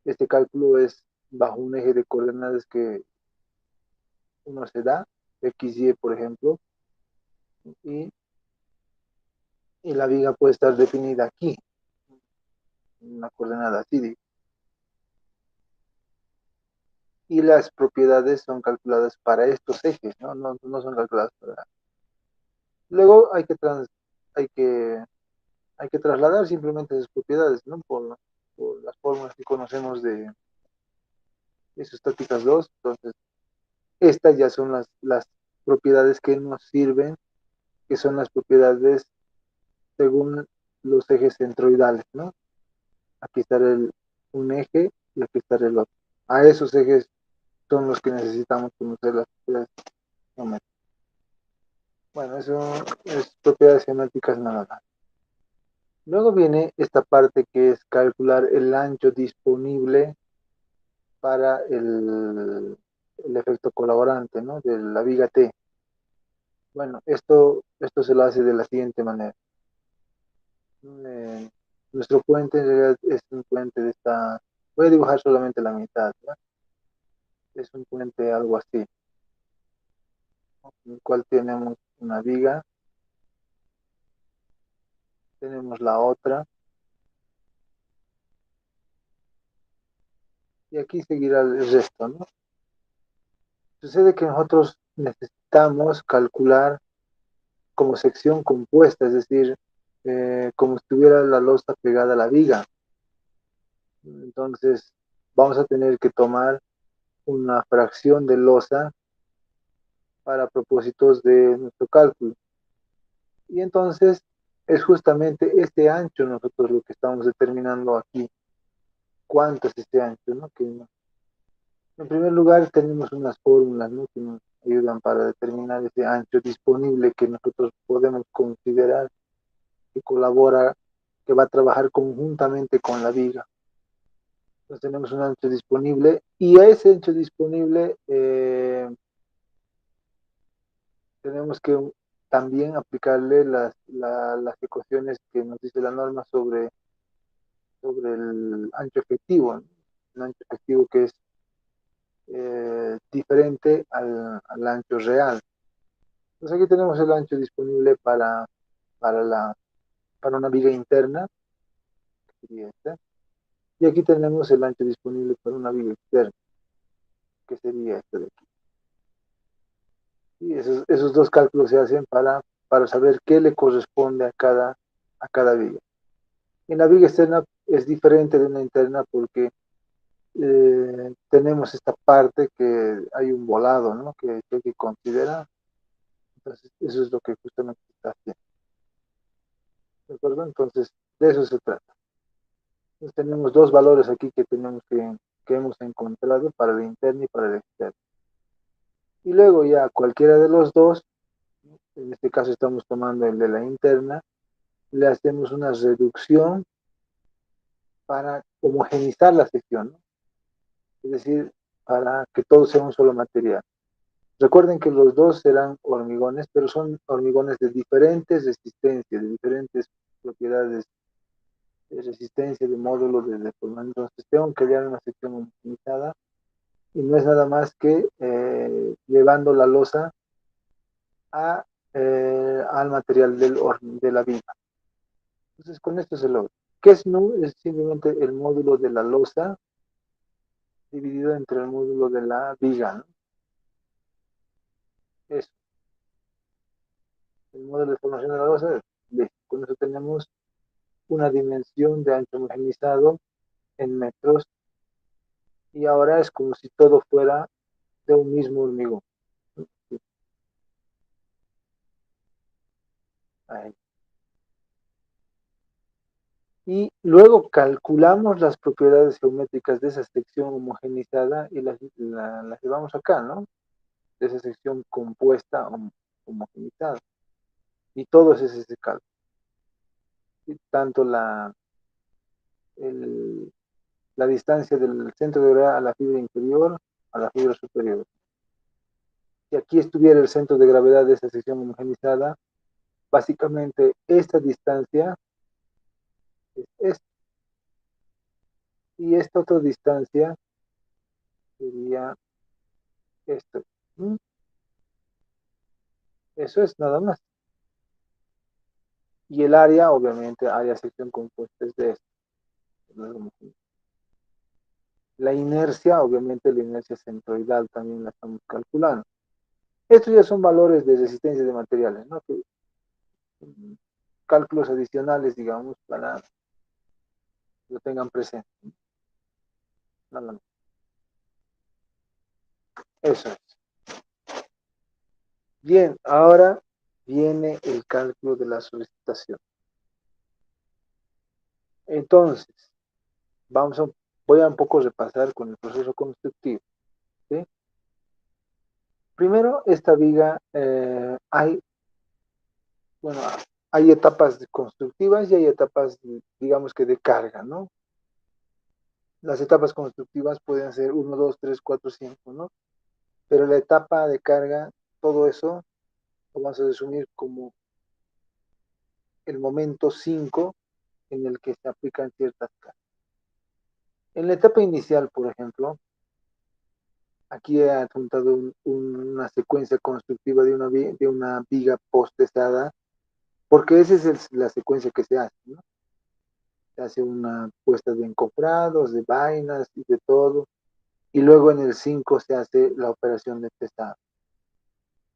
Este cálculo es bajo un eje de coordenadas que uno se da, X, Y, por ejemplo, y, y la viga puede estar definida aquí, una coordenada así. Y las propiedades son calculadas para estos ejes, ¿no? No son calculadas para... Luego hay que, hay que trasladar simplemente esas propiedades, ¿no? Por las fórmulas que conocemos de isostáticas 2. Entonces, estas ya son las propiedades que nos sirven, que son las propiedades según los ejes centroidales, ¿no? Aquí está un eje y aquí está el otro. A esos ejes son los que necesitamos conocer las propiedades geométricas. Bueno, eso es propiedades geométricas nada más. Luego viene esta parte que es calcular el ancho disponible para el efecto colaborante, ¿no? De la viga T. Bueno, esto se lo hace de la siguiente manera. Eh, Nuestro puente en realidad es un puente de esta... Voy a dibujar solamente la mitad, ¿no? Es un puente algo así, ¿no? En el cual tenemos una viga, tenemos la otra, y aquí seguirá el resto, ¿no? Sucede que nosotros necesitamos calcular como sección compuesta, es decir, como si estuviera la losa pegada a la viga. Entonces, vamos a tener que tomar una fracción de losa para propósitos de nuestro cálculo. Y entonces, es justamente este ancho nosotros lo que estamos determinando aquí. ¿Cuánto es este ancho? ¿No? En primer lugar, tenemos unas fórmulas, ¿no? Que nos ayudan para determinar ese ancho disponible que nosotros podemos considerar que colabora, que va a trabajar conjuntamente con la viga. Entonces tenemos un ancho disponible y a ese ancho disponible tenemos que también aplicarle las ecuaciones que nos dice la norma sobre el ancho efectivo, ¿no? Un ancho efectivo que es diferente al ancho real. Entonces aquí tenemos el ancho disponible para, la, para una viga interna, que sería esta, y aquí tenemos el ancho disponible para una viga externa, que sería este de aquí. Y esos dos cálculos se hacen para saber qué le corresponde a cada viga. En la viga externa es diferente de una interna porque tenemos esta parte que hay un volado, ¿no? Que hay que considerar. Entonces, eso es lo que justamente está haciendo. ¿De acuerdo? Entonces, de eso se trata. Entonces, tenemos dos valores aquí que hemos encontrado para la interna y para la externa. Y luego ya cualquiera de los dos, en este caso estamos tomando el de la interna, le hacemos una reducción para homogenizar la sección, ¿no? Es decir, para que todo sea un solo material. Recuerden que los dos serán hormigones, pero son hormigones de diferentes resistencias, de diferentes propiedades de resistencia, de módulo, de deformación. Entonces tengo que hallar una sección homogenizada y no es nada más que llevando la losa a, al material de la viga. Entonces con esto se logra. ¿Qué es nu? Es simplemente el módulo de la losa dividido entre el módulo de la viga, ¿no? Es el módulo de formación de la losa. Con eso tenemos una dimensión de ancho homogenizado en metros y ahora es como si todo fuera de un mismo hormigón, ¿no? Ahí. Y luego calculamos las propiedades geométricas de esa sección homogenizada y las llevamos acá, ¿no? De esa sección compuesta homogenizada. Y todo es ese cálculo. Y tanto el, la distancia del centro de gravedad a la fibra inferior a la fibra superior. Si aquí estuviera el centro de gravedad de esa sección homogenizada, básicamente esta distancia es esta. Y esta otra distancia sería esto. Eso es nada más. Y el área, obviamente, área sección compuesta es de esto. La inercia, obviamente, la inercia centroidal también la estamos calculando. Estos ya son valores de resistencia de materiales, ¿no? Que, cálculos adicionales, digamos, para que lo tengan presente. Nada más. Eso es. Bien, ahora viene el cálculo de la solicitación. Entonces, vamos a, voy a un poco repasar con el proceso constructivo. ¿Sí? Primero, esta viga, bueno, hay etapas constructivas y hay etapas, digamos que de carga, ¿no? Las etapas constructivas pueden ser uno, 2, 3, 4, 5, ¿no? Pero la etapa de carga, todo eso, lo vamos a resumir como el momento 5 en el que se aplican ciertas cargas. En la etapa inicial, por ejemplo, aquí he adjuntado una secuencia constructiva de una viga postesada, porque esa es la secuencia que se hace, ¿no? Se hace una puesta de encofrados, de vainas y de todo, y luego en el 5 se hace la operación de pesado.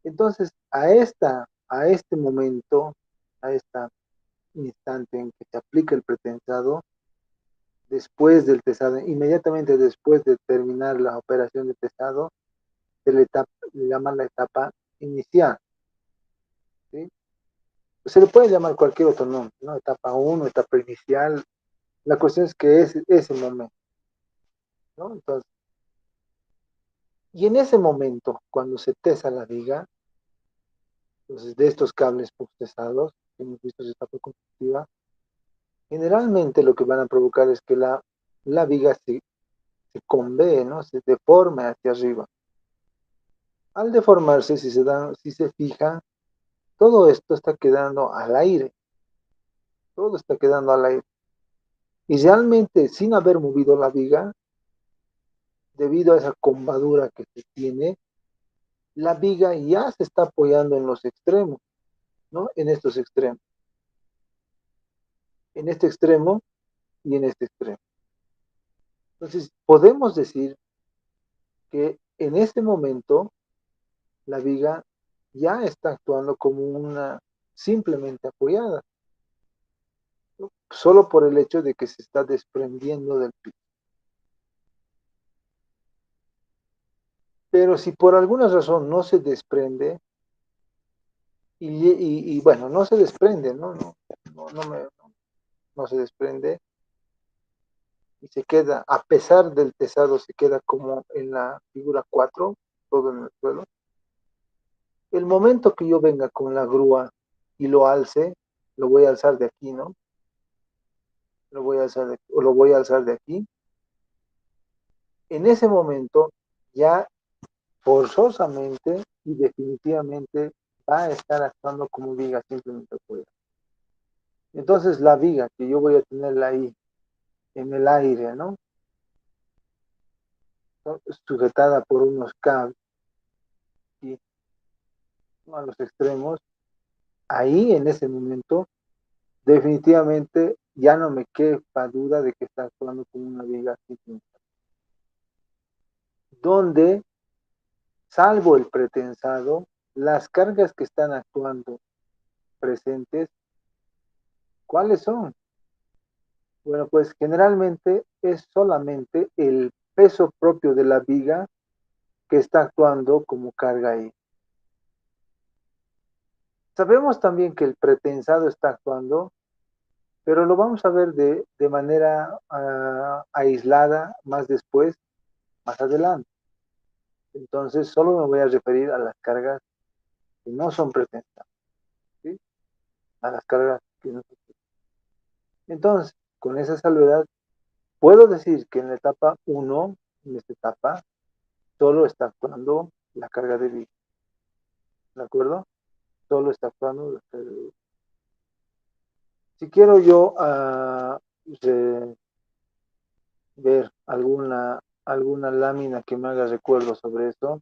Entonces, a este momento, a este instante en que se aplica el pretensado, después del pesado, inmediatamente después de terminar la operación de pesado, le llama la etapa inicial. ¿Sí? Se le puede llamar cualquier otro nombre, ¿no? Etapa 1, etapa inicial. La cuestión es que es ese momento, ¿no? Entonces, y en ese momento, cuando se tesa la viga, entonces de estos cables postesados que hemos visto en etapa constructiva, generalmente lo que van a provocar es que la viga se convee, ¿no? Se deforme hacia arriba. Al deformarse, si se fija, todo esto está quedando al aire, todo está quedando al aire. Y realmente, sin haber movido la viga, debido a esa combadura que se tiene, la viga ya se está apoyando en los extremos, ¿no? En estos extremos. En este extremo y en este extremo. Entonces, podemos decir que en este momento la viga ya está actuando como una simplemente apoyada, ¿no? Solo por el hecho de que se está desprendiendo del piso. Pero si por alguna razón no se desprende, bueno, no se desprende, no se desprende y se queda, a pesar del pesado, se queda como en la figura 4, todo en el suelo. El momento que yo venga con la grúa y lo alce, lo voy a alzar de aquí, ¿no? Lo voy a alzar de aquí, o lo voy a alzar de aquí. En ese momento ya forzosamente y definitivamente va a estar actuando como viga simplemente afuera. Entonces la viga que yo voy a tenerla ahí en el aire, ¿no? Sujetada por unos cables y a los extremos, ahí en ese momento definitivamente ya no me quepa duda de que está actuando como una viga simplemente. Donde, salvo el pretensado, las cargas que están actuando presentes, ¿cuáles son? Bueno, pues generalmente es solamente el peso propio de la viga que está actuando como carga ahí. Sabemos también que el pretensado está actuando, pero lo vamos a ver de manera aislada más después, más adelante. Entonces, solo me voy a referir a las cargas que no son pretensadas, ¿sí? A las cargas que no son pretensadas. Entonces, con esa salvedad, puedo decir que en la etapa 1, en esta etapa, solo está actuando la carga de viga, ¿de acuerdo? Solo está actuando la carga de viga. Si quiero yo ver alguna lámina que me haga recuerdo sobre esto.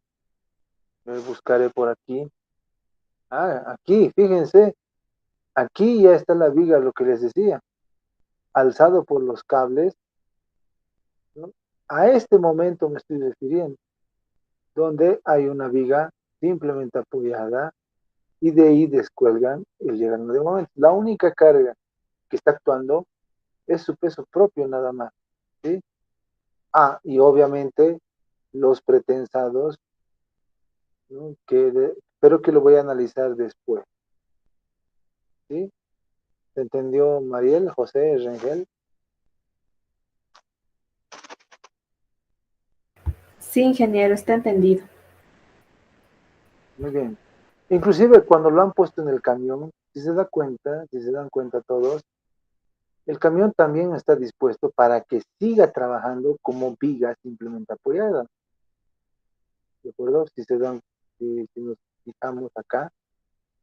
Buscaré por aquí. Ah, aquí, fíjense, aquí ya está la viga, lo que les decía, alzado por los cables, ¿no? A este momento me estoy refiriendo, donde hay una viga simplemente apoyada y de ahí descuelgan el llegando de momento. La única carga que está actuando es su peso propio nada más, ¿sí? Ah, y obviamente los pretensados, ¿no? Pero que lo voy a analizar después, ¿sí? ¿Se entendió, Mariel, José, Rengel? Sí, ingeniero, está entendido. Muy bien. Inclusive cuando lo han puesto en el camión, si se da cuenta, si se dan cuenta todos, el camión también está dispuesto para que siga trabajando como viga simplemente apoyada. ¿De acuerdo? Si nos fijamos acá,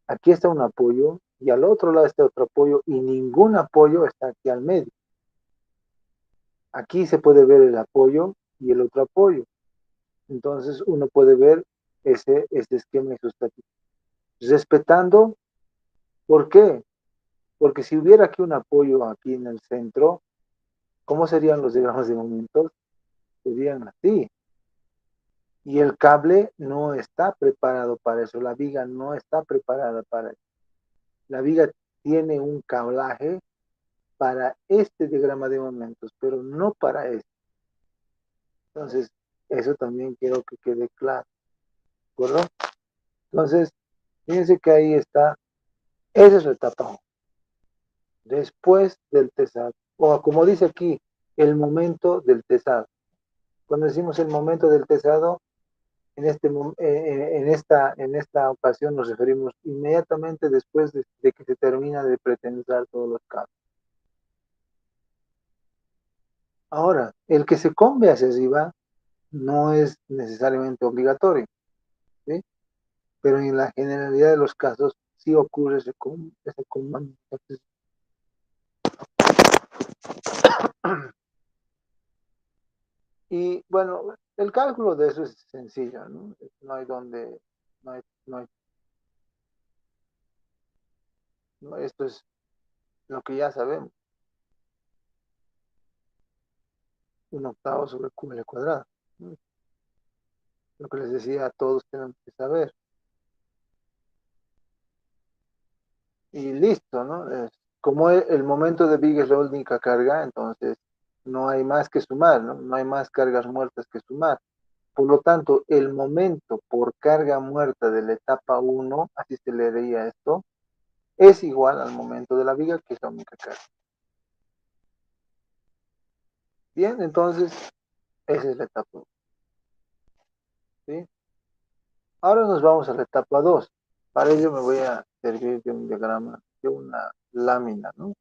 aquí está un apoyo y al otro lado está otro apoyo y ningún apoyo está aquí al medio. Aquí se puede ver el apoyo y el otro apoyo. Entonces uno puede ver ese esquema isostático. Respetando, ¿por qué? Porque si hubiera aquí un apoyo aquí en el centro, ¿cómo serían los diagramas de momentos? Serían así. Y el cable no está preparado para eso, la viga no está preparada para eso. La viga tiene un cablaje para este diagrama de momentos, pero no para este. Entonces, eso también quiero que quede claro, ¿de acuerdo? Entonces, fíjense que ahí está, esa es la etapa 1. Después del tesado, o como dice aquí, el momento del tesado. Cuando decimos el momento del tesado, en esta ocasión nos referimos inmediatamente después de que se termina de pretensar todos los casos. Ahora, el que se combe hacia arriba no es necesariamente obligatorio, ¿sí? Pero en la generalidad de los casos sí ocurre ese comando. Y bueno, el cálculo de eso es sencillo, ¿no? No hay donde, no hay, no hay, no, esto es lo que ya sabemos, 1/8 sobre Q al cuadrado, ¿no? Lo que les decía, todos tenemos que saber. Y listo, ¿no? Como el momento de Big es la única carga, entonces no hay más que sumar, ¿no? No hay más cargas muertas que sumar. Por lo tanto, el momento por carga muerta de la etapa 1, así se le leería esto, es igual al momento de la viga, que es la única carga. Bien, entonces, esa es la etapa 1, ¿sí? Ahora nos vamos a la etapa 2. Para ello me voy a servir de un diagrama, de una lámina, ¿no?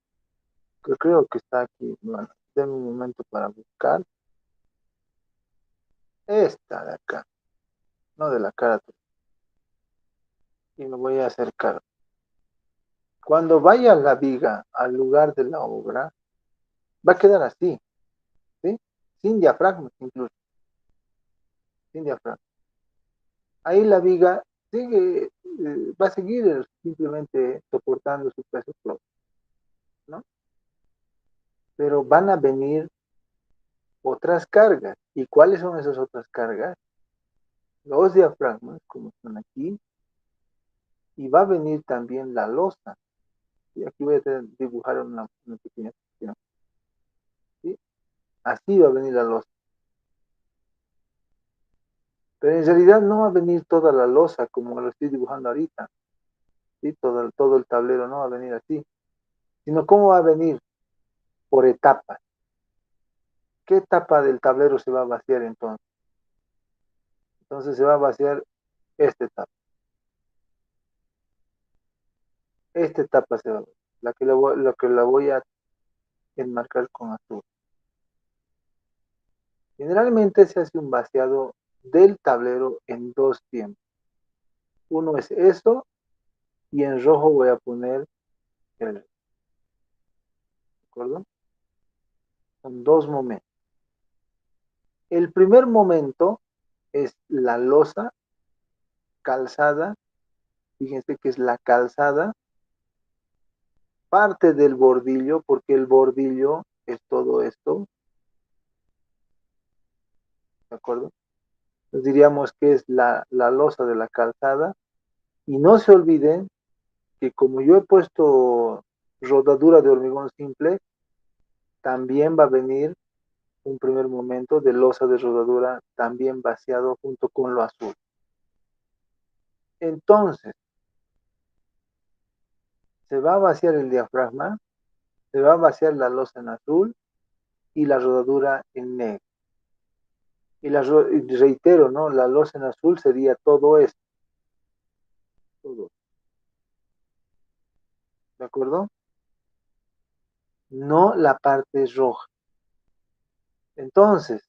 Que creo que está aquí. Bueno, denme un momento para buscar esta de acá, no de la cara. Y me voy a acercar. Cuando vaya la viga al lugar de la obra, va a quedar así, ¿sí? Sin diafragma, incluso, sin diafragma. Ahí la viga va a seguir simplemente soportando su peso propio, ¿no? Pero van a venir otras cargas. ¿Y cuáles son esas otras cargas? Los diafragmas, como están aquí, y va a venir también la losa. Y aquí voy a dibujar una pequeña sección, ¿sí? Así va a venir la losa. Pero en realidad no va a venir toda la losa como lo estoy dibujando ahorita, ¿sí? Todo el tablero no va a venir así, sino cómo va a venir por etapas. ¿Qué etapa del tablero se va a vaciar entonces? Entonces se va a vaciar esta etapa. Esta etapa se va a vaciar, la que la voy a enmarcar con azul. Generalmente se hace un vaciado del tablero en dos tiempos. Uno es eso y en rojo voy a poner ¿de acuerdo? Son dos momentos. El primer momento es la losa calzada, fíjense que es la calzada, parte del bordillo, porque el bordillo es todo esto, ¿de acuerdo? Entonces diríamos que es la losa de la calzada, y no se olviden que como yo he puesto rodadura de hormigón simple, también va a venir un primer momento de losa de rodadura también vaciado junto con lo azul. Entonces, se va a vaciar el diafragma, se va a vaciar la losa en azul y la rodadura en negro. Y reitero, ¿no? La losa en azul sería todo esto, todo, ¿de acuerdo? No la parte roja. Entonces,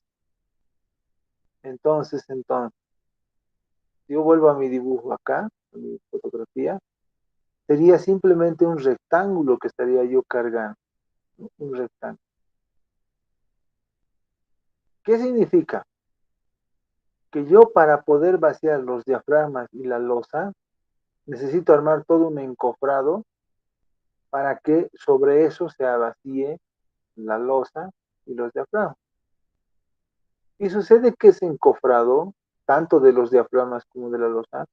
entonces, yo vuelvo a mi dibujo acá, a mi fotografía, sería simplemente un rectángulo que estaría yo cargando, ¿no? Un rectángulo. ¿Qué significa? Que yo para poder vaciar los diafragmas y la losa, necesito armar todo un encofrado para que sobre eso se vacíe la losa y los diafragmas. Y sucede que ese encofrado, tanto de los diafragmas como de la losa,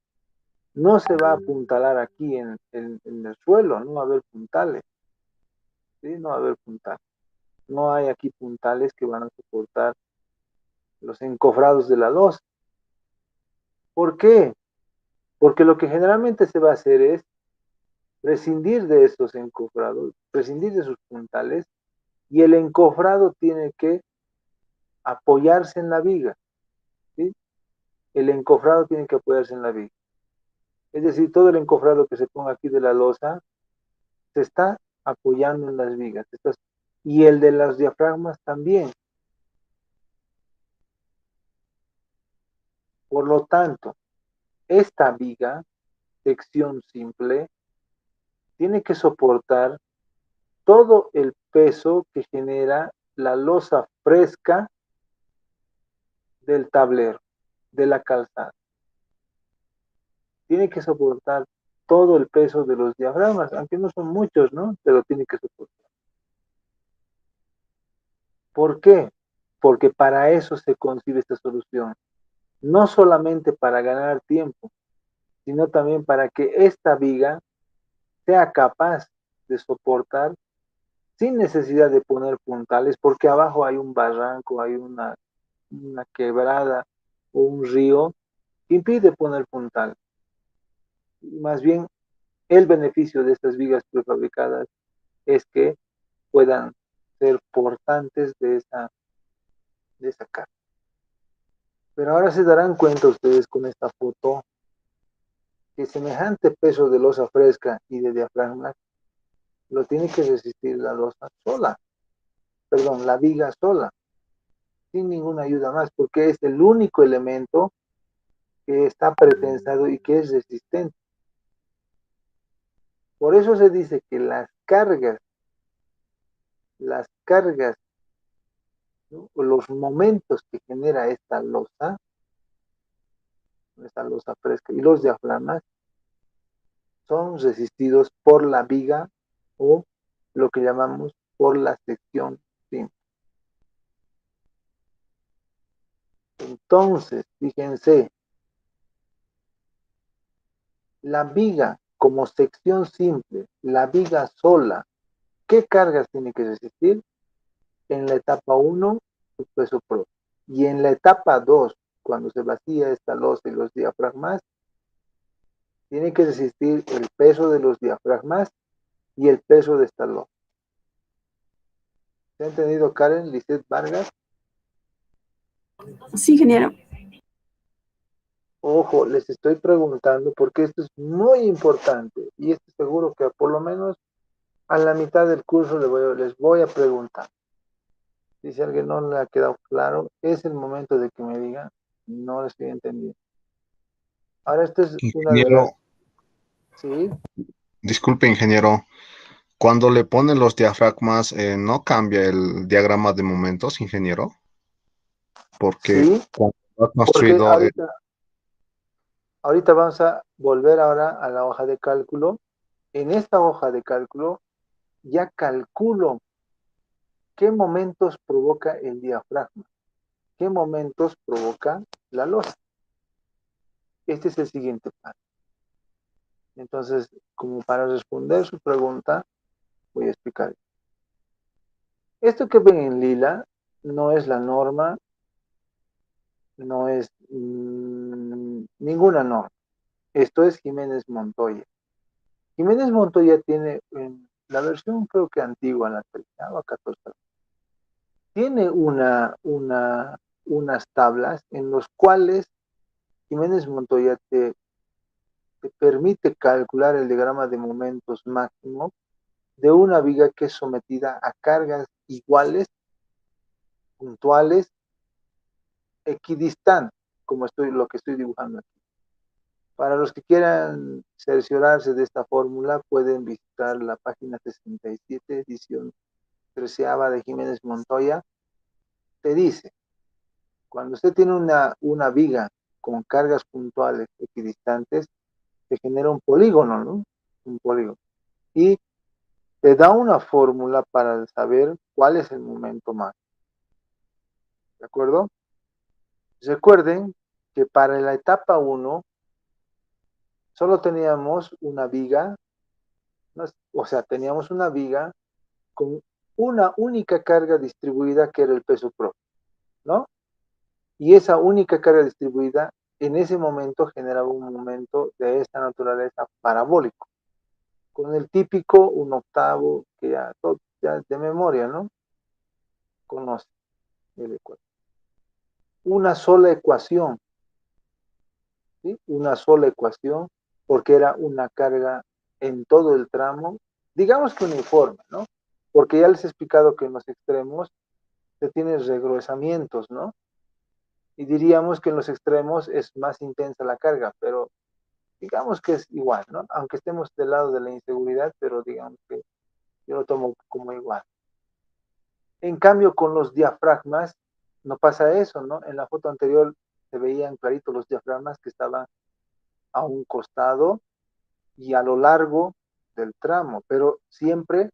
no se va a apuntalar aquí en el suelo, no va a haber puntales, ¿sí? No va a haber puntales. No hay aquí puntales que van a soportar los encofrados de la losa. ¿Por qué? Porque lo que generalmente se va a hacer es prescindir de estos encofrados, prescindir de sus puntales, y el encofrado tiene que apoyarse en la viga, ¿sí? El encofrado tiene que apoyarse en la viga. Es decir, todo el encofrado que se ponga aquí de la losa se está apoyando en las vigas. Y el de los diafragmas también. Por lo tanto, esta viga, sección simple, tiene que soportar todo el peso que genera la losa fresca del tablero, de la calzada. Tiene que soportar todo el peso de los diafragmas, aunque no son muchos, ¿no? Pero tiene que soportar. ¿Por qué? Porque para eso se concibe esta solución. No solamente para ganar tiempo, sino también para que esta viga sea capaz de soportar sin necesidad de poner puntales, porque abajo hay un barranco, hay una quebrada o un río que impide poner puntales. Más bien, el beneficio de estas vigas prefabricadas es que puedan ser portantes de esa carga. Pero ahora se darán cuenta ustedes con esta foto que semejante peso de losa fresca y de diafragma lo tiene que resistir la losa sola, perdón, la viga sola, sin ninguna ayuda más, porque es el único elemento que está pretensado y que es resistente. Por eso se dice que las cargas, ¿no? O los momentos que genera esta losa fresca y los diafragmas son resistidos por la viga o lo que llamamos por la sección simple. Entonces, fíjense, la viga como sección simple, la viga sola, ¿qué cargas tiene que resistir? En la etapa 1, su peso propio. Y en la etapa 2, cuando se vacía esta losa y los diafragmas, tiene que resistir el peso de los diafragmas y el peso de esta losa. ¿Se ha entendido, Karen, Lisette Vargas? Sí, ingeniero. Ojo, les estoy preguntando porque esto es muy importante y estoy seguro que por lo menos a la mitad del curso les voy a preguntar. Si a alguien no le ha quedado claro, es el momento de que me digan, no lo estoy entendiendo. Ahora, esta es una de Ingeniero, las... Sí, disculpe, ingeniero, cuando le ponen los diafragmas, ¿no cambia el diagrama de momentos, ingeniero? porque Sí, cuando has porque construido, ahorita vamos a volver ahora a la hoja de cálculo. En esta hoja de cálculo ya calculo qué momentos provoca el diafragma, qué momentos provoca la losa. Este es el siguiente paso. Entonces, como para responder su pregunta, voy a explicar. Esto que ven en lila no es la norma, no es ninguna norma. Esto es Jiménez Montoya. Jiménez Montoya tiene en la versión creo que antigua, la 13 o 14, tiene unas tablas en las cuales Jiménez Montoya te permite calcular el diagrama de momentos máximo de una viga que es sometida a cargas iguales, puntuales, equidistantes, como lo que estoy dibujando aquí. Para los que quieran cerciorarse de esta fórmula, pueden visitar la página 67, edición 13 de Jiménez Montoya. Te dice, cuando usted tiene una viga con cargas puntuales equidistantes, se genera un polígono, ¿no? Un polígono. Y te da una fórmula para saber cuál es el momento máximo. ¿De acuerdo? Recuerden que para la etapa 1 solo teníamos una viga, ¿no? O sea, teníamos una viga con una única carga distribuida que era el peso propio, ¿no? Y esa única carga distribuida en ese momento generaba un momento de esta naturaleza parabólico, con el típico un octavo que ya de memoria, ¿no? Conoce el ecuador. Una sola ecuación, ¿sí? Una sola ecuación, porque era una carga en todo el tramo, digamos que uniforme, ¿no? Porque ya les he explicado que en los extremos se tienen regruesamientos, ¿no? Y diríamos que en los extremos es más intensa la carga, pero digamos que es igual, ¿no? Aunque estemos del lado de la inseguridad, pero digamos que yo lo tomo como igual. En cambio, con los diafragmas no pasa eso, ¿no? En la foto anterior se veían claritos los diafragmas que estaban a un costado y a lo largo del tramo, pero siempre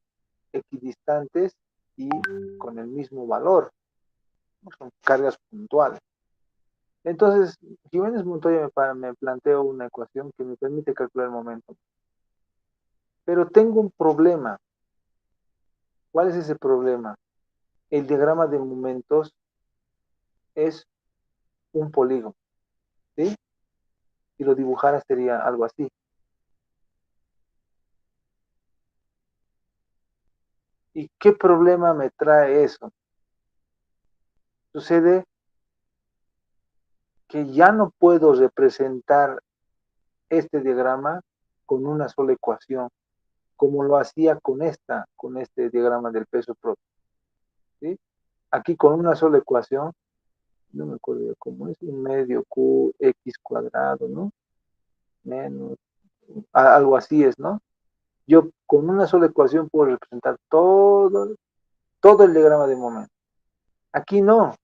equidistantes y con el mismo valor, ¿no? Son cargas puntuales. Entonces, Jiménez Montoya me planteó una ecuación que me permite calcular el momento. Pero tengo un problema. ¿Cuál es ese problema? El diagrama de momentos es un polígono, ¿sí? Si lo dibujara sería algo así. ¿Y qué problema me trae eso? Sucede que ya no puedo representar este diagrama con una sola ecuación, como lo hacía con este diagrama del peso propio, ¿sí? Aquí con una sola ecuación, no me acuerdo cómo es, un medio QX cuadrado, ¿no? Menos, algo así es, ¿no? Yo con una sola ecuación puedo representar todo el diagrama de momento. Aquí no,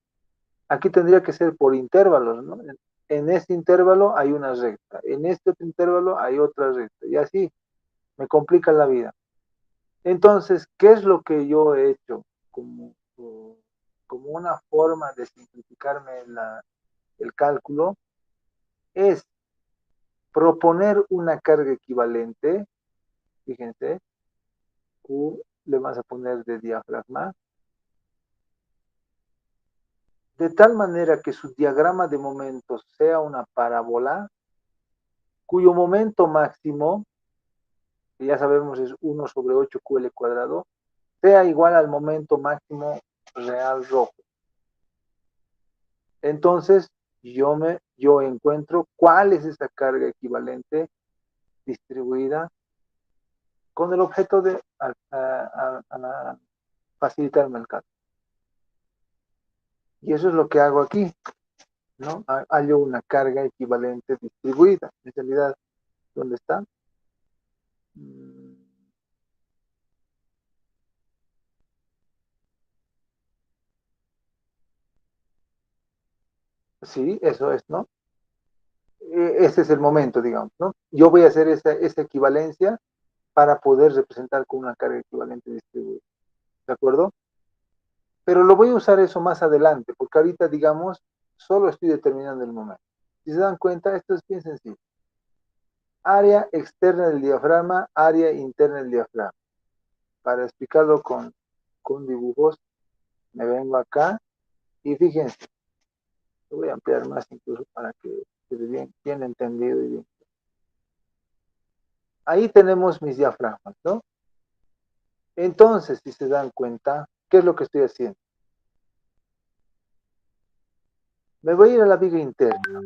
aquí tendría que ser por intervalos, ¿no? En este intervalo hay una recta, en este otro intervalo hay otra recta, y así me complica la vida. Entonces, ¿qué es lo que yo he hecho como una forma de simplificarme el cálculo? Es proponer una carga equivalente, fíjense, Q le vas a poner de diafragma, de tal manera que su diagrama de momentos sea una parábola cuyo momento máximo, que ya sabemos es 1 sobre 8 QL cuadrado, sea igual al momento máximo real rojo. Entonces, yo encuentro cuál es esa carga equivalente distribuida con el objeto de facilitarme el cálculo. Y eso es lo que hago aquí, ¿no? Hallo una carga equivalente distribuida. En realidad, ¿dónde está? Sí, eso es, ¿no? Ese es el momento, digamos, ¿no? Yo voy a hacer esa equivalencia para poder representar con una carga equivalente distribuida, ¿de acuerdo? Pero lo voy a usar eso más adelante, porque ahorita, digamos, solo estoy determinando el momento. Si se dan cuenta, esto es bien sencillo. Área externa del diafragma, área interna del diafragma. Para explicarlo con dibujos, me vengo acá y fíjense, lo voy a ampliar más incluso para que quede bien entendido y bien. Ahí tenemos mis diafragmas, ¿no? Entonces, si se dan cuenta, ¿qué es lo que estoy haciendo? Me voy a ir a la viga interna.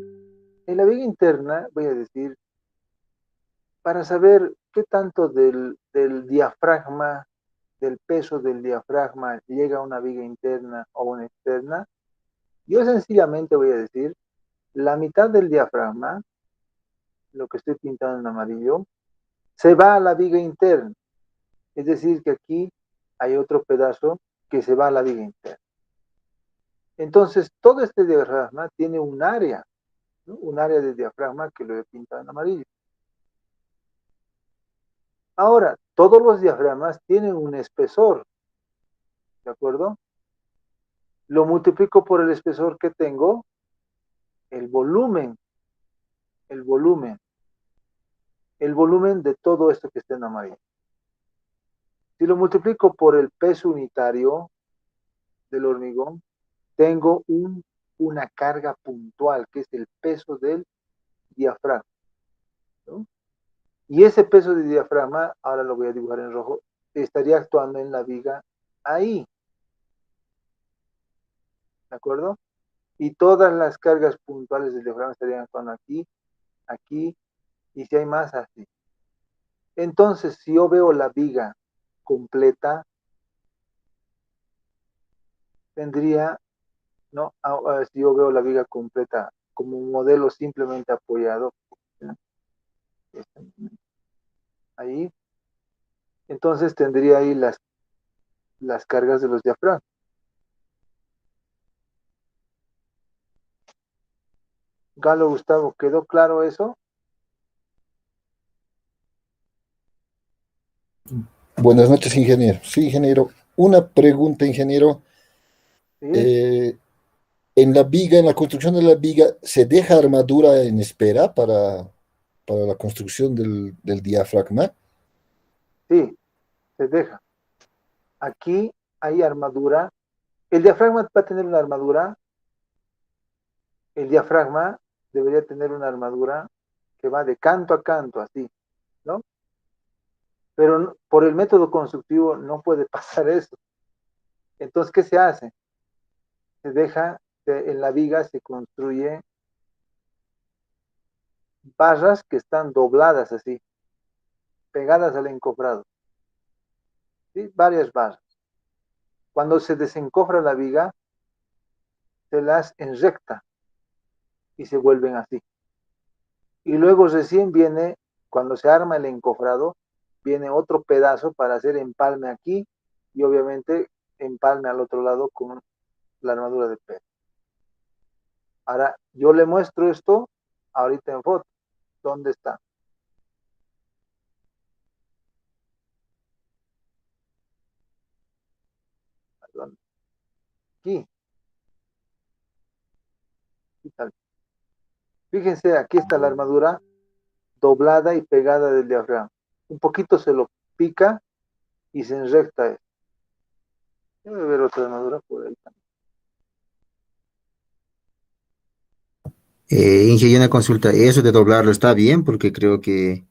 En la viga interna voy a decir, para saber qué tanto del diafragma, del peso del diafragma llega a una viga interna o una externa, yo sencillamente voy a decir, la mitad del diafragma, lo que estoy pintando en amarillo, se va a la viga interna. Es decir, que aquí hay otro pedazo que se va a la viga interna. Entonces, todo este diafragma tiene un área, ¿no? Un área de diafragma que lo he pintado en amarillo. Ahora, todos los diafragmas tienen un espesor, ¿de acuerdo? Lo multiplico por el espesor que tengo, el volumen, el volumen, el volumen de todo esto que está en amarillo. Si lo multiplico por el peso unitario del hormigón, tengo una carga puntual, que es el peso del diafragma, ¿no? Y ese peso de diafragma, ahora lo voy a dibujar en rojo, estaría actuando en la viga ahí, ¿de acuerdo? Y todas las cargas puntuales del diafragma estarían actuando aquí, aquí, y si hay más, así. Entonces, si yo veo la viga completa, tendría, ¿no? Si yo veo la viga completa como un modelo simplemente apoyado, ¿no? Ahí, entonces tendría ahí las cargas de los diafragmas. Galo, Gustavo, ¿quedó claro eso? Buenas noches, ingeniero. Sí, ingeniero. Una pregunta, ingeniero. ¿Sí? Eh, en la viga, en la construcción de la viga, ¿se deja armadura en espera para la construcción del diafragma? Sí, se deja. Aquí hay armadura. El diafragma va a tener una armadura. El diafragma debería tener una armadura que va de canto a canto, así, ¿no? Pero por el método constructivo no puede pasar eso. Entonces, ¿qué se hace? Se deja, en la viga se construye barras que están dobladas así, pegadas al encofrado, ¿sí? Varias barras. Cuando se desencofra la viga, se las enrecta y se vuelven así. Y luego recién viene, cuando se arma el encofrado, viene otro pedazo para hacer empalme aquí y obviamente empalme al otro lado con la armadura de pez. Ahora, yo le muestro esto ahorita en foto. ¿Dónde está? ¿Dónde? Aquí. Aquí está. Fíjense, aquí está la armadura doblada y pegada del diafragma. Un poquito se lo pica y se enrecta esto. Debe haber otra armadura por ahí también. Inge, y una consulta, eso de doblarlo está bien porque creo que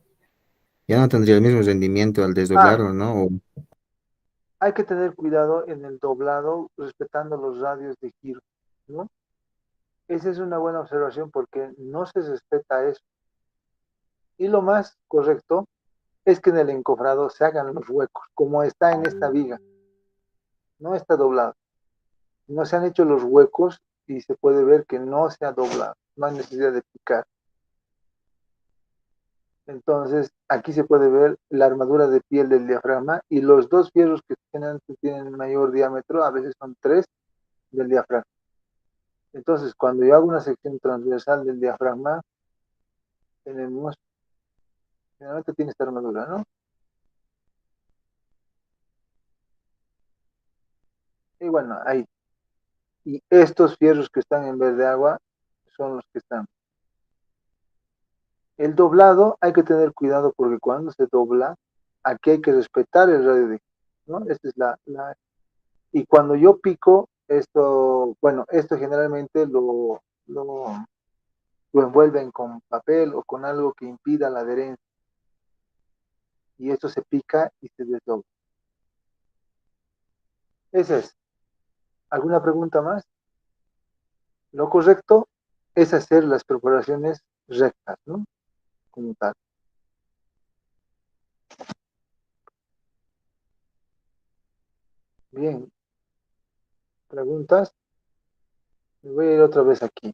ya no tendría el mismo rendimiento al Ah, desdoblarlo, ¿no? hay que tener cuidado en el doblado, respetando los radios de giro, ¿no? Esa es una buena observación porque no se respeta eso. Y lo más correcto es que en el encofrado se hagan los huecos, como está en esta viga. No está doblado. No se han hecho los huecos y se puede ver que no se ha doblado. No hay necesidad de picar. Entonces, aquí se puede ver la armadura de piel del diafragma y los dos fierros que tienen mayor diámetro, a veces son tres del diafragma. Entonces, cuando yo hago una sección transversal del diafragma, tenemos, generalmente tiene esta armadura, ¿no? Y bueno, ahí. Y estos fierros que están en verde agua son los que están. El doblado hay que tener cuidado porque cuando se dobla, aquí hay que respetar el radio de, ¿no? Esta es y cuando yo pico, esto, bueno, esto generalmente lo envuelven con papel o con algo que impida la adherencia. Y esto se pica y se desdobla. Esa es. ¿Alguna pregunta más? Lo correcto es hacer las perforaciones rectas, ¿no? Como tal. Bien. ¿Preguntas? Me voy a ir otra vez aquí.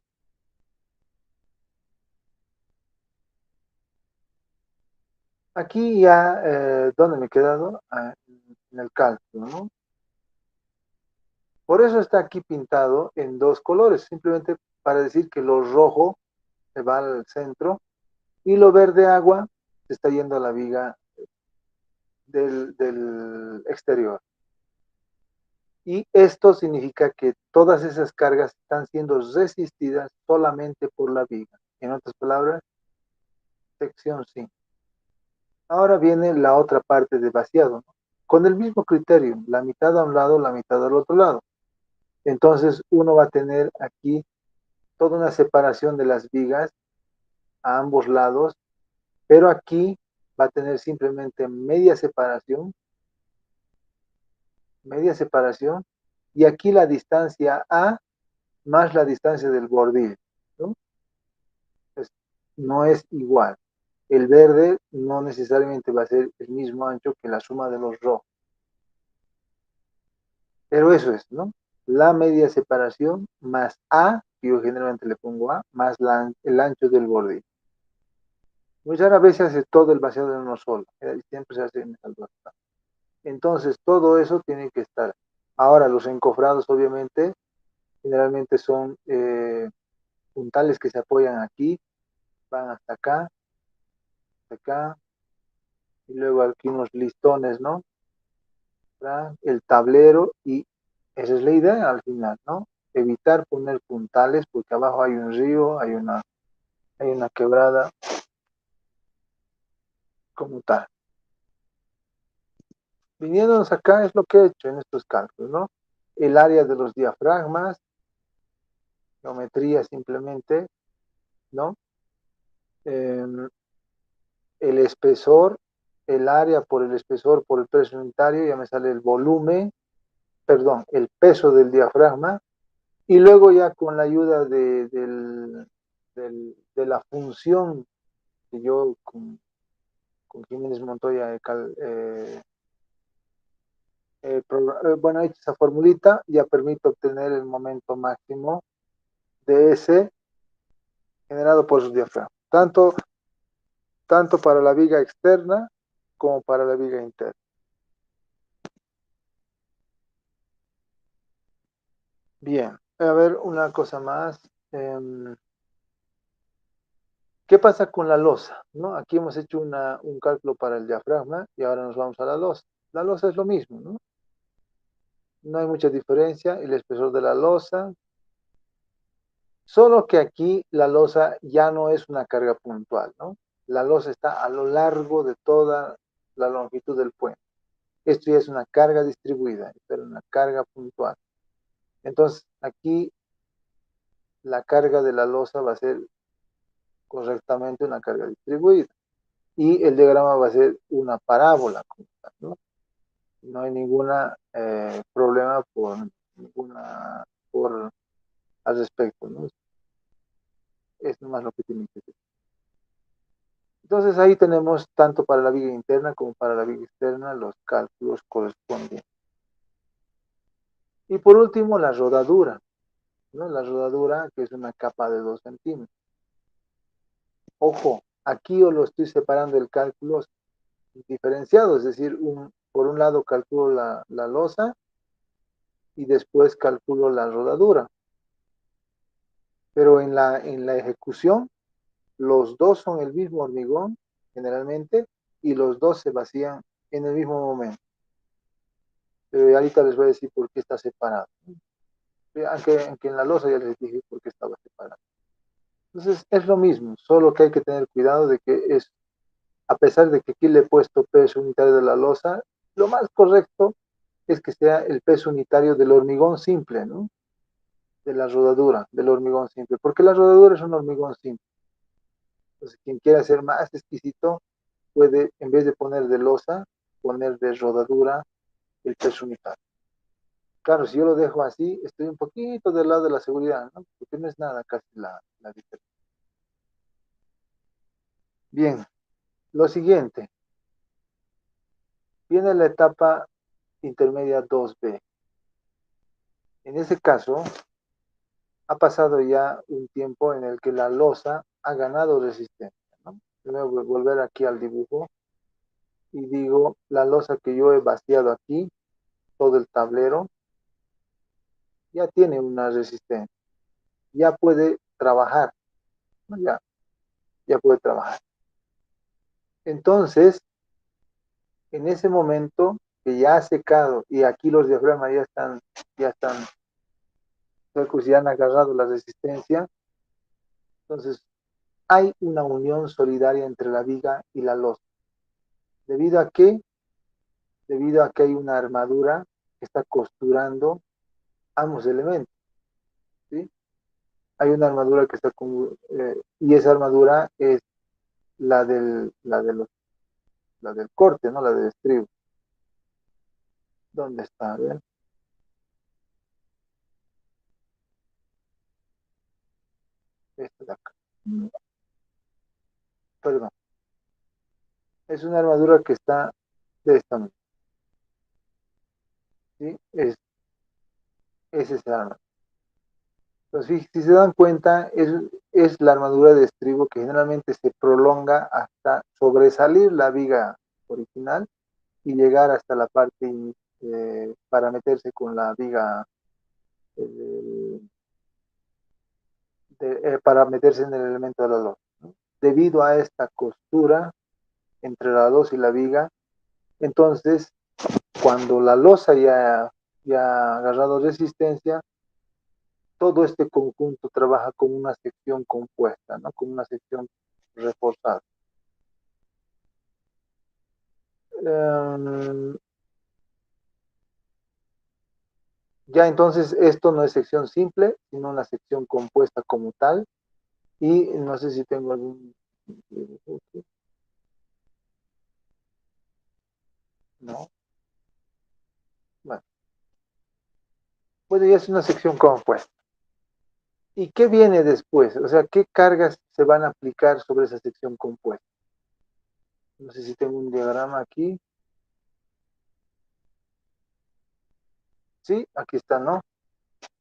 Aquí ya, ¿dónde me he quedado? En el cálculo, ¿no? Por eso está aquí pintado en dos colores, simplemente para decir que lo rojo se va al centro y lo verde agua se está yendo a la viga del exterior. Y esto significa que todas esas cargas están siendo resistidas solamente por la viga. En otras palabras, sección 5. Ahora viene la otra parte de vaciado, ¿no? Con el mismo criterio, la mitad a un lado, la mitad al otro lado. Entonces uno va a tener aquí toda una separación de las vigas a ambos lados, pero aquí va a tener simplemente media separación, y aquí la distancia A más la distancia del bordillo, ¿no? Pues no es igual. El verde no necesariamente va a ser el mismo ancho que la suma de los rojos. Pero eso es, ¿no? La media separación más A, que yo generalmente le pongo A, más el ancho del bordillo. Muchas veces se hace todo el vaciado en uno solo, siempre se hace en esas dos. Entonces, todo eso tiene que estar. Ahora, los encofrados, obviamente, generalmente son puntales que se apoyan aquí, van hasta acá, y luego aquí unos listones, ¿no? ¿Verdad? El tablero, y esa es la idea al final, ¿no? Evitar poner puntales porque abajo hay un río, hay una quebrada como tal. Viniéndonos acá es lo que he hecho en estos cálculos, ¿no? El área de los diafragmas, geometría simplemente, ¿no? Eh, el espesor, el área por el espesor por el peso unitario, ya me sale el volumen, perdón, el peso del diafragma, y luego ya con la ayuda de la función que yo con Jiménez Montoya bueno, he hecho esa formulita, ya permite obtener el momento máximo de ese generado por su diafragma, tanto para la viga externa como para la viga interna. Bien, a ver una cosa más. ¿Qué pasa con la losa? ¿No? Aquí hemos hecho un cálculo para el diafragma y ahora nos vamos a la losa. La losa es lo mismo, ¿no? No hay mucha diferencia, el espesor de la losa, solo que aquí la losa ya no es una carga puntual, ¿no? La losa está a lo largo de toda la longitud del puente. Esto ya es una carga distribuida, pero una carga puntual. Entonces, aquí la carga de la losa va a ser correctamente una carga distribuida. Y el diagrama va a ser una parábola, ¿no? No hay ningún problema al respecto, ¿no? Es nomás lo que tiene que ser. Entonces ahí tenemos tanto para la viga interna como para la viga externa los cálculos correspondientes. Y por último la rodadura, ¿no? La rodadura, que es una capa de 2 centímetros. Ojo, aquí yo lo estoy separando el cálculo diferenciado, es decir, por un lado calculo la losa y después calculo la rodadura. pero en la ejecución los dos son el mismo hormigón generalmente y los dos se vacían en el mismo momento. Pero ahorita les voy a decir por qué está separado. Aunque en la losa ya les dije por qué estaba separado. Entonces es lo mismo, solo que hay que tener cuidado de que es, a pesar de que aquí le he puesto peso unitario de la losa, lo más correcto es que sea el peso unitario del hormigón simple, ¿no? De la rodadura, del hormigón simple, porque la rodadura es un hormigón simple. Entonces, quien quiera ser más exquisito puede, en vez de poner de losa, poner de rodadura el peso unitario. Claro, si yo lo dejo así, estoy un poquito del lado de la seguridad, ¿no? Porque no es nada casi la diferencia. Bien, lo siguiente, viene la etapa intermedia 2B. En ese caso, ha pasado ya un tiempo en el que la losa ha ganado resistencia, ¿no? Primero voy a volver aquí al dibujo y digo, la losa que yo he vaciado aquí, todo el tablero, ya tiene una resistencia, ya puede trabajar, ¿no? Ya puede trabajar. Entonces, en ese momento que ya ha secado y aquí los diafragmas ya están, pues ya han agarrado la resistencia, entonces hay una unión solidaria entre la viga y la losa. ¿Debido a qué? Debido a que hay una armadura que está costurando ambos elementos, ¿sí? Hay una armadura que está y esa armadura es la del corte, ¿no? La del estribo. ¿Dónde está? A ver. Esta de acá. Perdón. Es una armadura que está de esta manera, ¿sí? Es esa armadura. Entonces, si se dan cuenta, es la armadura de estribo que generalmente se prolonga hasta sobresalir la viga original y llegar hasta la parte para meterse con la viga, eh, para meterse en el elemento de la losa, ¿no? Debido a esta costura entre la losa y la viga, entonces cuando la losa ya ha agarrado resistencia, todo este conjunto trabaja como una sección compuesta, ¿no? Como una sección reforzada. Um, ya entonces esto no es sección simple, sino una sección compuesta como tal. Y no sé si tengo algún... No. Bueno, ya es una sección compuesta. ¿Y qué viene después? O sea, ¿qué cargas se van a aplicar sobre esa sección compuesta? No sé si tengo un diagrama aquí. Sí, aquí está, ¿no?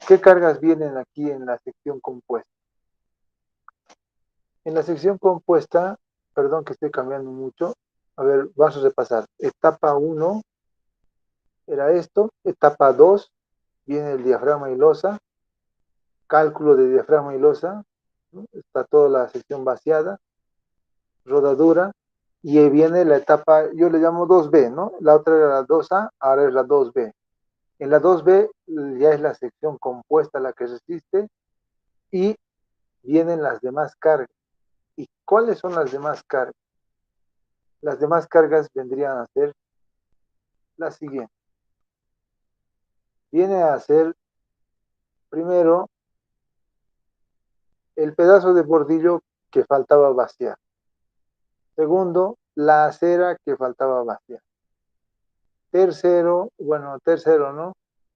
¿Qué cargas vienen aquí en la sección compuesta? En la sección compuesta, perdón que estoy cambiando mucho. A ver, vamos a repasar. Etapa 1 era esto. Etapa 2 viene el diafragma y losa. Cálculo de diafragma y losa, ¿no? Está toda la sección vaciada, rodadura, y ahí viene la etapa, yo le llamo 2B, ¿no? La otra era la 2A, ahora es la 2B. En la 2B ya es la sección compuesta la que resiste y vienen las demás cargas. ¿Y cuáles son las demás cargas? Las demás cargas vendrían a ser las siguientes. Viene a ser, primero, el pedazo de bordillo que faltaba vaciar. Segundo, la acera que faltaba vaciar. Tercero, ¿no?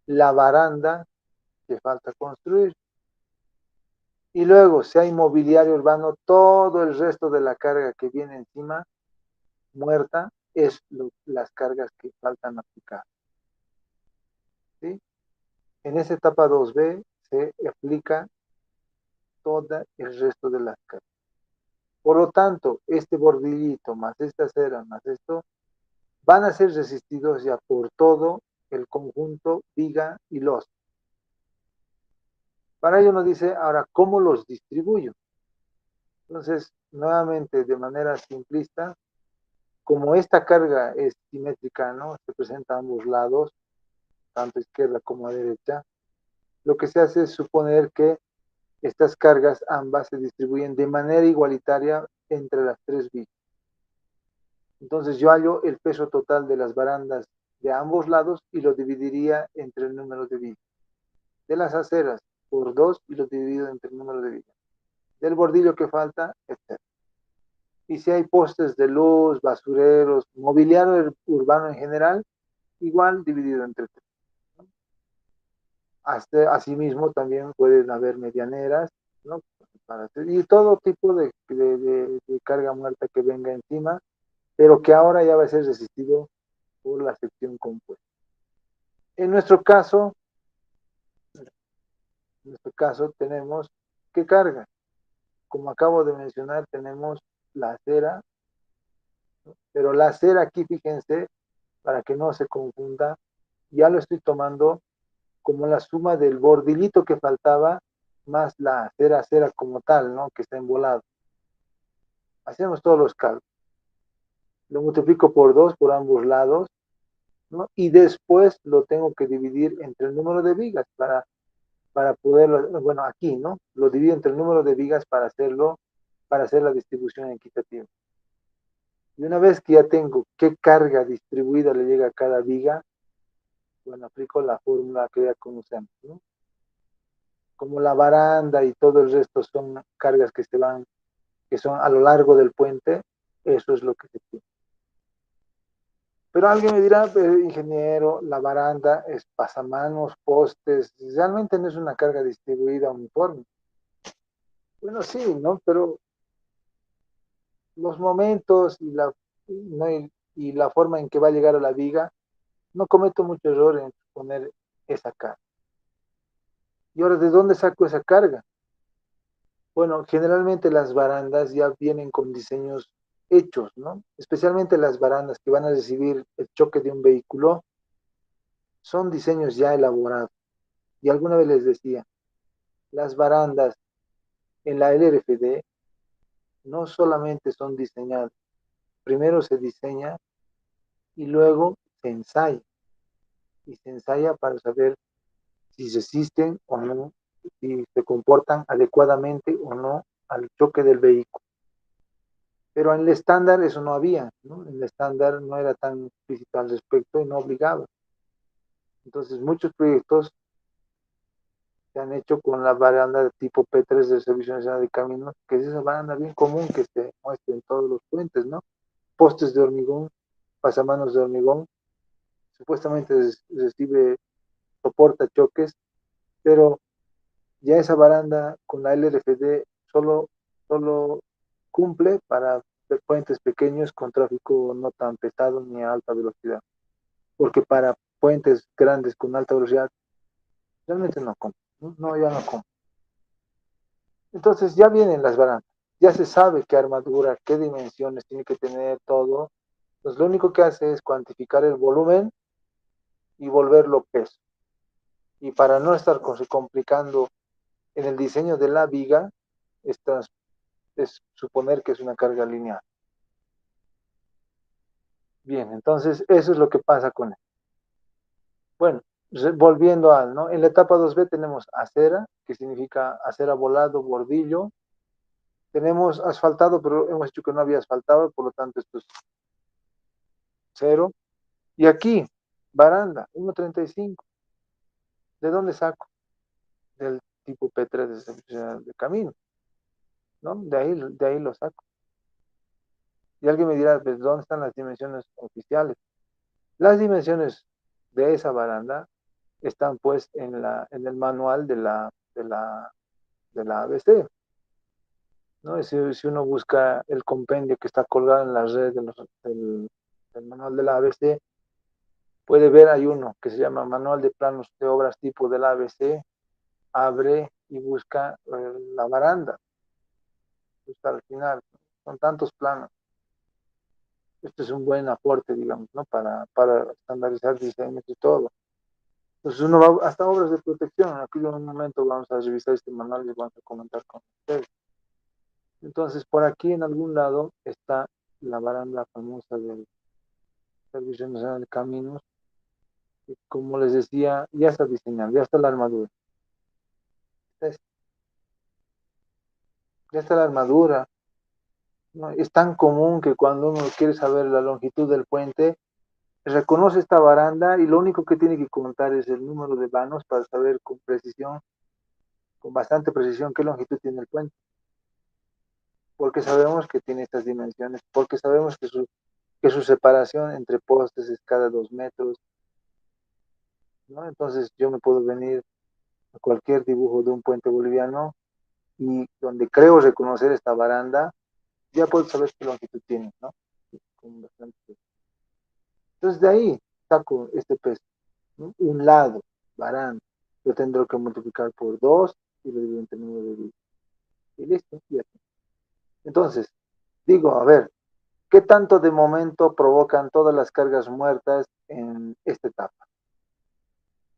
La baranda que falta construir. Y luego, si hay mobiliario urbano, todo el resto de la carga que viene encima, muerta, es las cargas que faltan aplicar. ¿Sí? En esa etapa 2B se aplica todo el resto de las cargas. Por lo tanto, este bordillito más esta acera más esto van a ser resistidos ya por todo el conjunto viga y losa. Para ello nos dice, ahora, ¿cómo los distribuyo? Entonces, nuevamente, de manera simplista, como esta carga es simétrica, ¿no? Se presenta a ambos lados, tanto a izquierda como a derecha, lo que se hace es suponer que estas cargas ambas se distribuyen de manera igualitaria entre las tres vigas. Entonces yo hallo el peso total de las barandas de ambos lados y lo dividiría entre el número de vigas. De las aceras por 2 y lo divido entre el número de vigas. Del bordillo que falta, etc. Y si hay postes de luz, basureros, mobiliario urbano en general, igual dividido entre 3. Asimismo, también pueden haber medianeras, ¿no? Y todo tipo de carga muerta que venga encima, pero que ahora ya va a ser resistido por la sección compuesta. En nuestro caso tenemos ¿qué carga? Como acabo de mencionar, tenemos la acera, pero la acera aquí, fíjense, para que no se confunda, ya lo estoy tomando como la suma del bordillito que faltaba más la acera como tal, ¿no? Que está embolado. Hacemos todos los cálculos. Lo multiplico por 2 por ambos lados, ¿no? Y después lo tengo que dividir entre el número de vigas para poderlo, bueno, aquí, ¿no? Lo divido entre el número de vigas para hacer la distribución equitativa. Y una vez que ya tengo qué carga distribuida le llega a cada viga, bueno, aplico la fórmula que ya conocemos, ¿no? Como la baranda y todo el resto son cargas que son a lo largo del puente, eso es lo que se tiene. Pero alguien me dirá, ingeniero, la baranda es pasamanos, postes, realmente no es una carga distribuida uniforme. Bueno, sí, ¿no? Pero los momentos no, y la forma en que va a llegar a la viga, no cometo mucho error en poner esa carga. ¿Y ahora de dónde saco esa carga? Bueno, generalmente las barandas ya vienen con diseños hechos, ¿no? Especialmente las barandas que van a recibir el choque de un vehículo, son diseños ya elaborados. Y alguna vez les decía, las barandas en la LRFD no solamente son diseñadas, primero se diseña y luego se ensaya. Y se ensaya para saber si resisten o no, si se comportan adecuadamente o no al choque del vehículo. Pero en el estándar eso no había, ¿no? En el estándar no era tan explícito al respecto y no obligaba. Entonces muchos proyectos se han hecho con la baranda de tipo P3 del Servicio Nacional de Caminos, que es esa baranda bien común que se muestra en todos los puentes, ¿no? Postes de hormigón, pasamanos de hormigón, supuestamente soporta choques, pero ya esa baranda con la LRFD solo cumple para puentes pequeños con tráfico no tan pesado ni a alta velocidad, porque para puentes grandes con alta velocidad realmente no cumple, no, ya no cumple. Entonces ya vienen las barandas, ya se sabe qué armadura, qué dimensiones tiene que tener todo. Entonces lo único que hace es cuantificar el volumen y volverlo peso. Y para no estar complicando en el diseño de la viga, es suponer que es una carga lineal. Bien, entonces eso es lo que pasa con él. Bueno, volviendo ¿no? En la etapa 2B tenemos acera, que significa acera volado, bordillo. Tenemos asfaltado, pero hemos dicho que no había asfaltado, por lo tanto esto es 0. Y aquí, baranda, 1.35. ¿De dónde saco? Del tipo P3 de camino, ¿no? De ahí lo saco. Y alguien me dirá, ¿de dónde están las dimensiones oficiales? Las dimensiones de esa baranda están pues en el manual de la ABC, ¿no? Si uno busca el compendio que está colgado en la red del manual de la ABC, puede ver, hay uno que se llama Manual de Planos de Obras Tipo de la ABC, abre y busca la baranda, está al final, son tantos planos. Este es un buen aporte, digamos, ¿no? Para estandarizar diseños y todo. Entonces uno va hasta obras de protección. Aquí en un momento vamos a revisar este manual y vamos a comentar con ustedes. Entonces por aquí en algún lado está la baranda famosa del Servicio Nacional de Caminos. Y como les decía, ya está diseñada, ya está la armadura. Ya está la armadura. ¿No? Es tan común que cuando uno quiere saber la longitud del puente, reconoce esta baranda y lo único que tiene que contar es el número de vanos para saber con precisión, con bastante precisión, qué longitud tiene el puente. Porque sabemos que tiene estas dimensiones, porque sabemos que su separación entre postes es cada 2 metros, ¿no? Entonces yo me puedo venir a cualquier dibujo de un puente boliviano y donde creo reconocer esta baranda, ya puedo saber qué longitud tiene, ¿no? Con bastante. Entonces de ahí saco este peso, ¿no? Un lado, baranda, yo tendré que multiplicar por 2 y lo divido entre 9 de 10. Y listo, ya está. Entonces, digo, a ver, ¿qué tanto de momento provocan todas las cargas muertas en esta etapa?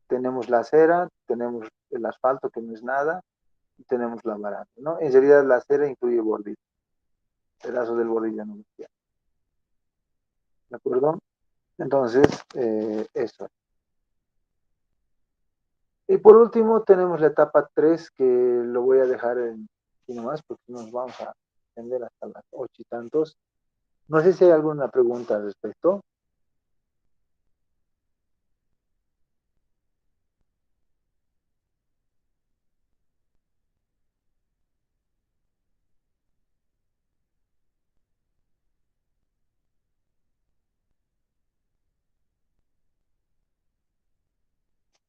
Tenemos la acera, tenemos el asfalto que no es nada, y tenemos la baranda, ¿no? En realidad la acera incluye bordillo, pedazos del bordillo no me queda. ¿De acuerdo? Entonces, eso. Y por último tenemos la etapa 3 que lo voy a dejar aquí nomás porque nos vamos a extender hasta las 8 y tantos. No sé si hay alguna pregunta al respecto.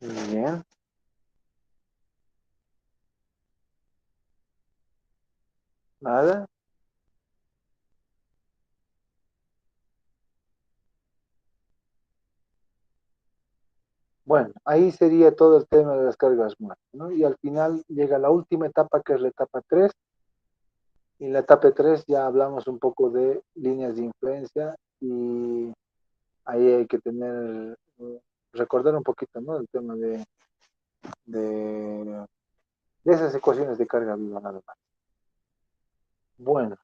Muy bien. Nada. Bueno, ahí sería todo el tema de las cargas muertas, ¿no? Y al final llega la última etapa que es la etapa 3. Y en la etapa 3 ya hablamos un poco de líneas de influencia y ahí hay que tener, recordar un poquito, ¿no? El tema de, de esas ecuaciones de carga viva nada más. Bueno,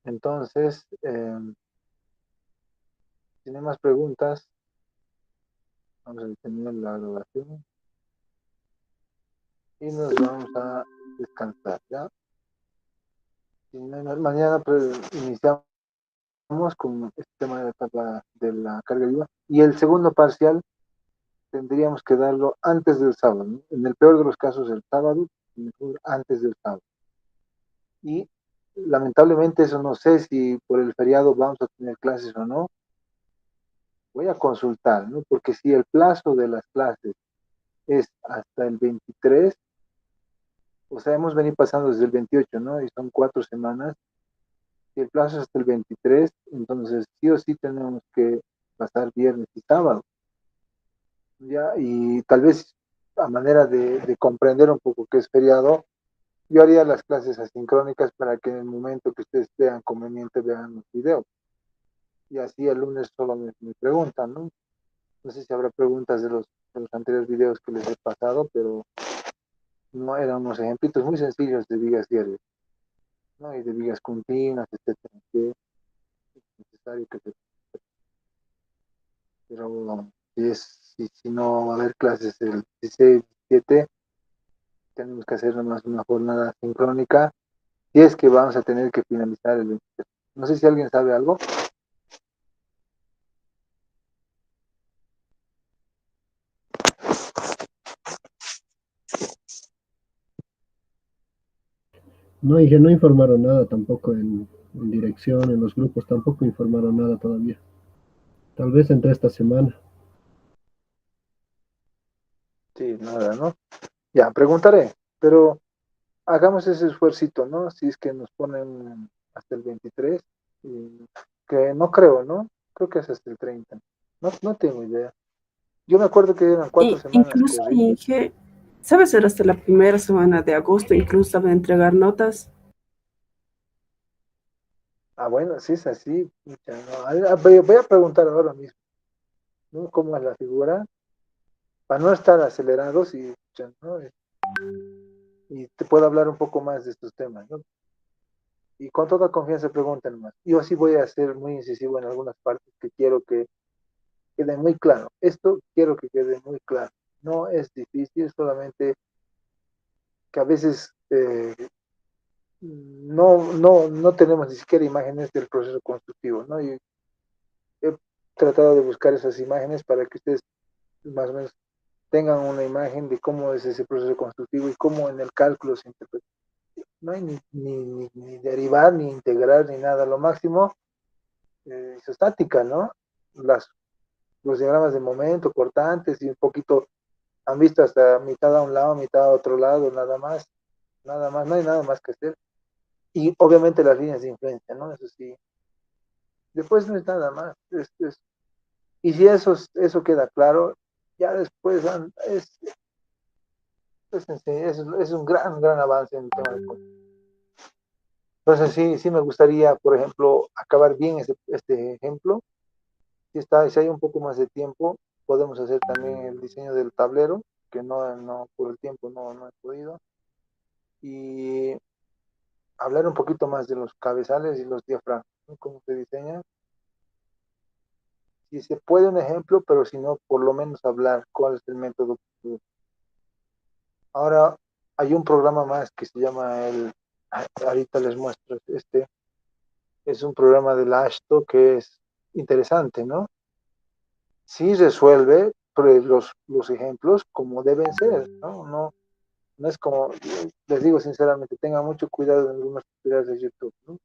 entonces, ¿tiene más preguntas? Vamos a detener la grabación y nos vamos a descansar, ¿ya? Y mañana pues, iniciamos con este tema de la etapa de la carga viva y el segundo parcial tendríamos que darlo antes del sábado, ¿no? En el peor de los casos el sábado, mejor antes del sábado. Y lamentablemente eso no sé si por el feriado vamos a tener clases o no. Voy a consultar, ¿no? Porque si el plazo de las clases es hasta el 23, o sea, hemos venido pasando desde el 28, ¿no? Y son 4 semanas. Si el plazo es hasta el 23, entonces sí o sí tenemos que pasar viernes y sábado, ¿ya? Y tal vez a manera de comprender un poco qué es feriado, yo haría las clases asincrónicas para que en el momento que ustedes vean conveniente vean los videos. Y así el lunes solo me preguntan, ¿no? No sé si habrá preguntas de los anteriores videos que les he pasado, pero no eran unos ejemplitos muy sencillos de vigas diarias, ¿no? Y de vigas continuas, etcétera, que es necesario que se... Pero si no va a haber clases el 16, 17, tenemos que hacer nomás una jornada sincrónica, y es que vamos a tener que finalizar el 23. No sé si alguien sabe algo. No, y que no informaron nada tampoco en dirección, en los grupos tampoco informaron nada todavía. Tal vez entre esta semana. Sí, nada, ¿no? Ya, preguntaré, pero hagamos ese esfuercito, ¿no? Si es que nos ponen hasta el 23, que no creo, ¿no? Creo que es hasta el 30. No, no tengo idea. Yo me acuerdo que eran 4 semanas Incluso, corridas. Inge, ¿sabes? Era hasta la primera semana de agosto, incluso saben entregar notas. Ah, bueno, si es así, pucha, no. Voy a preguntar ahora mismo, ¿no? ¿Cómo es la figura? para no estar acelerados ¿no? Y te puedo hablar un poco más de estos temas, ¿no? Y con toda confianza pregunten más. Yo sí voy a ser muy incisivo en algunas partes que quiero que quede muy claro. Esto quiero que quede muy claro. No es difícil, solamente que a veces no tenemos ni siquiera imágenes del proceso constructivo, ¿no? Y he tratado de buscar esas imágenes para que ustedes más o menos tengan una imagen de cómo es ese proceso constructivo y cómo en el cálculo se interpreta. No hay ni derivar, ni integrar, ni nada. Lo máximo isostática, ¿no? Los diagramas de momento, cortantes y un poquito, han visto hasta mitad a un lado, mitad a otro lado, nada más, no hay nada más que hacer. Y obviamente las líneas de influencia, ¿no? Eso sí. Después no es nada más. Y si eso queda claro, ya después es un gran avance en el tema de código. Entonces sí me gustaría, por ejemplo, acabar bien este ejemplo. Si hay un poco más de tiempo, podemos hacer también el diseño del tablero, que no por el tiempo no he podido. Y hablar un poquito más de los cabezales y los diafragmas, ¿no? Cómo se diseñan. Si se puede un ejemplo, pero si no, por lo menos hablar cuál es el método. Ahora hay un programa más que se llama ahorita les muestro, es un programa del ASHTO que es interesante, ¿no? Sí resuelve los ejemplos como deben ser, ¿no? No es como, les digo sinceramente, tengan mucho cuidado en algunos tutoriales de YouTube, ¿no?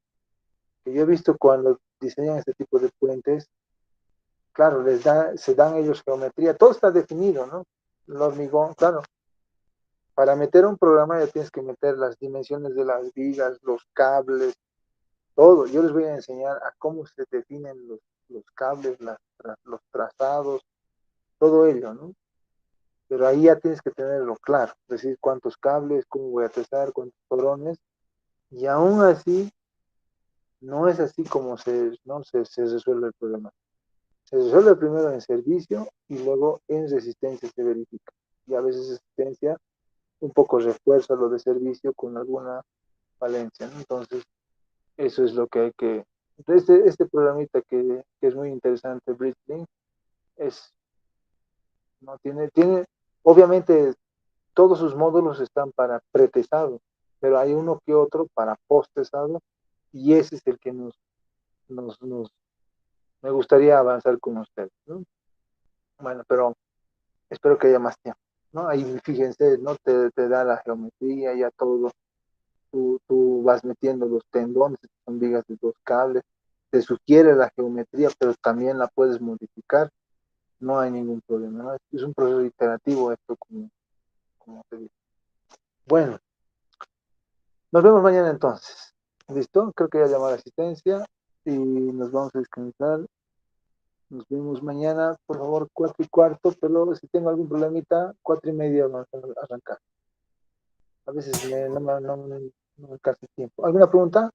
Que yo he visto cuando diseñan este tipo de puentes, claro, se dan ellos geometría, todo está definido, ¿no? El hormigón, claro. Para meter un programa ya tienes que meter las dimensiones de las vigas, los cables, todo. Yo les voy a enseñar a cómo se definen los cables, los trazados, todo ello, ¿no? Pero ahí ya tienes que tenerlo claro, es decir, cuántos cables, cómo voy a trazar, cuántos corones, y aún así, no es así como se resuelve el problema. Se resuelve primero en servicio y luego en resistencia se verifica. Y a veces resistencia un poco refuerza lo de servicio con alguna falencia, ¿no? Entonces, eso es lo que hay que... Este programita que es muy interesante, BridgeLink, no obviamente todos sus módulos están para pretesado, pero hay uno que otro para postesado y ese es el que me gustaría avanzar con ustedes, ¿no? Bueno, pero espero que haya más tiempo, ¿no? Ahí fíjense, ¿no? Te da la geometría, ya todo, tú vas metiendo los tendones, son vigas de dos cables, te sugiere la geometría, pero también la puedes modificar, no hay ningún problema, ¿no? Es un proceso iterativo esto, como te digo. Bueno, nos vemos mañana entonces. ¿Listo? Creo que ya llamó la asistencia y nos vamos a descansar. Nos vemos mañana, por favor, 4:15, pero si tengo algún problemita, 4:30 vamos a arrancar. A veces no me alcanza el tiempo. ¿Alguna pregunta?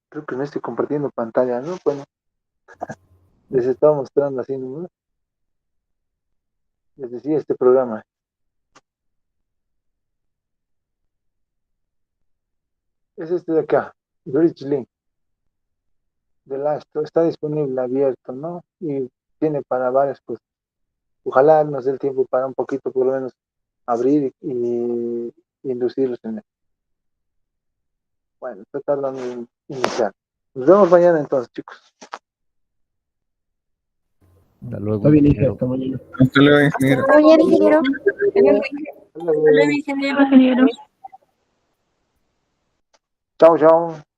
Creo que no estoy compartiendo pantalla, ¿no? Bueno, les estaba mostrando así, ¿no? Les decía este programa. Es este de acá, BridgeLink, de Astro. Está disponible, abierto, ¿no? Y tiene para varias cosas. Ojalá nos dé el tiempo para un poquito, por lo menos, abrir y inducirlos en él. Bueno, está tardando en iniciar. Nos vemos mañana entonces, chicos. Hasta luego, Está bien, ingeniero. hasta mañana. Hasta luego, ingeniero. Mañana, ingeniero. Hasta luego. Chao, chao.